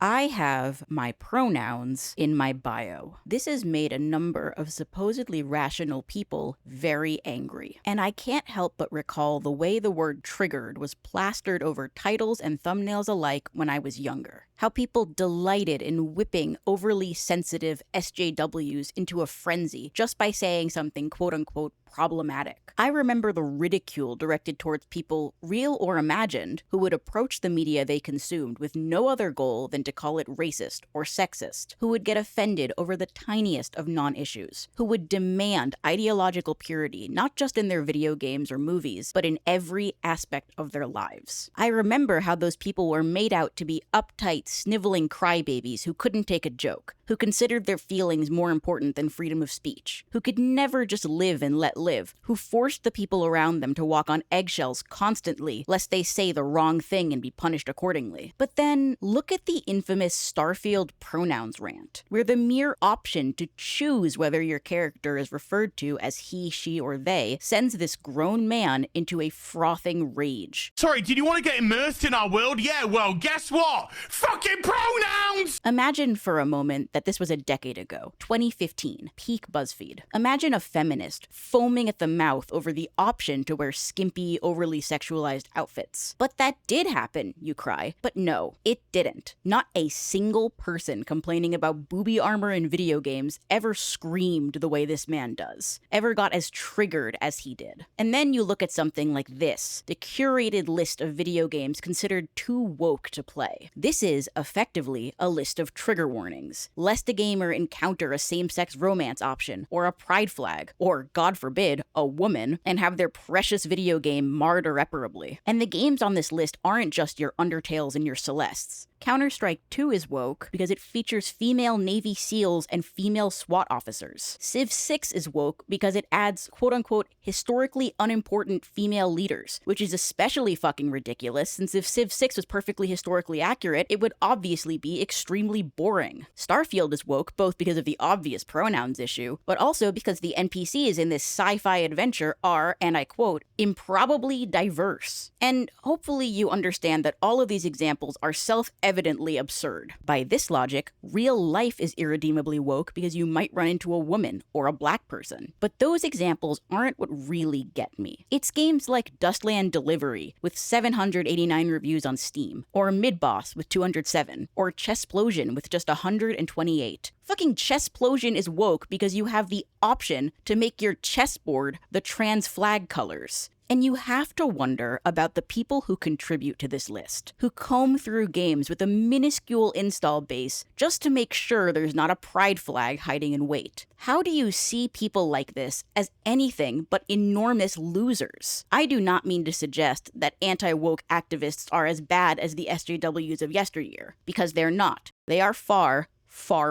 I have my pronouns in my bio. This has made a number of supposedly rational people very angry. And I can't help but recall the way the word triggered was plastered over titles and thumbnails alike when I was younger. How people delighted in whipping overly sensitive SJWs into a frenzy just by saying something quote-unquote problematic. I remember the ridicule directed towards people, real or imagined, who would approach the media they consumed with no other goal than to call it racist or sexist, who would get offended over the tiniest of non-issues, who would demand ideological purity not just in their video games or movies, but in every aspect of their lives. I remember how those people were made out to be uptight, sniveling crybabies who couldn't take a joke, who considered their feelings more important than freedom of speech, who could never just live and let live, who forced the people around them to walk on eggshells constantly lest they say the wrong thing and be punished accordingly. But then, look at the infamous Starfield pronouns rant, where the mere option to choose whether your character is referred to as he, she, or they sends this grown man into a frothing rage. Sorry, did you want to get immersed in our world? Yeah, well, guess what? Fucking pronouns! Imagine for a moment that this was a decade ago, 2015, peak BuzzFeed. Imagine a feminist foaming at the mouth over the option to wear skimpy, overly sexualized outfits. But that did happen, you cry. But no, it didn't. Not a single person complaining about booby armor in video games ever screamed the way this man does, ever got as triggered as he did. And then you look at something like this, the curated list of video games considered too woke to play. This is, effectively, a list of trigger warnings, lest a gamer encounter a same-sex romance option, or a pride flag, or, God forbid, a woman, and have their precious video game marred irreparably. And the games on this list aren't just your Undertales and your Celestes. Counter-Strike 2 is woke because it features female Navy SEALs and female SWAT officers. Civ 6 is woke because it adds quote-unquote historically unimportant female leaders, which is especially fucking ridiculous since if Civ 6 was perfectly historically accurate, it would obviously be extremely boring. Starfield is woke both because of the obvious pronouns issue, but also because the NPCs in this sci-fi adventure are, and I quote, improbably diverse. And hopefully you understand that all of these examples are self-evidently absurd. By this logic, real life is irredeemably woke because you might run into a woman or a black person. But those examples aren't what really get me. It's games like Dustland Delivery with 789 reviews on Steam, or Midboss with 207, or Chessplosion with just 128. Fucking Chessplosion is woke because you have the option to make your chessboard the trans flag colors. And you have to wonder about the people who contribute to this list, who comb through games with a minuscule install base just to make sure there's not a pride flag hiding in wait. How do you see people like this as anything but enormous losers? I do not mean to suggest that anti-woke activists are as bad as the SJWs of yesteryear, because they're not. They are far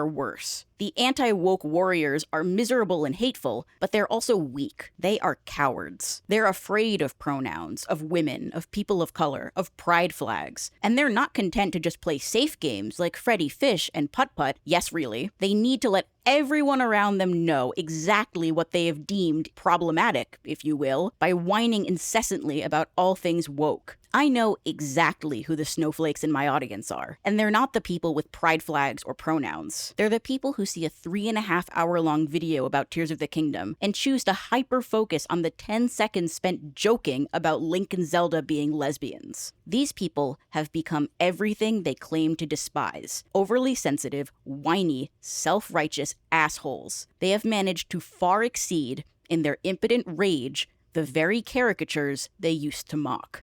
worse. The anti-woke warriors are miserable and hateful, but they're also weak. They are cowards. They're afraid of pronouns, of women, of people of color, of pride flags. And they're not content to just play safe games like Freddy Fish and Putt-Putt. Yes, really. They need to let everyone around them know exactly what they have deemed problematic, if you will, by whining incessantly about all things woke. I know exactly who the snowflakes in my audience are, and they're not the people with pride flags or pronouns. They're the people who see a 3.5-hour-long video about Tears of the Kingdom and choose to hyper-focus on the 10 seconds spent joking about Link and Zelda being lesbians. These people have become everything they claim to despise: overly sensitive, whiny, self-righteous assholes. They have managed to far exceed, in their impotent rage, the very caricatures they used to mock.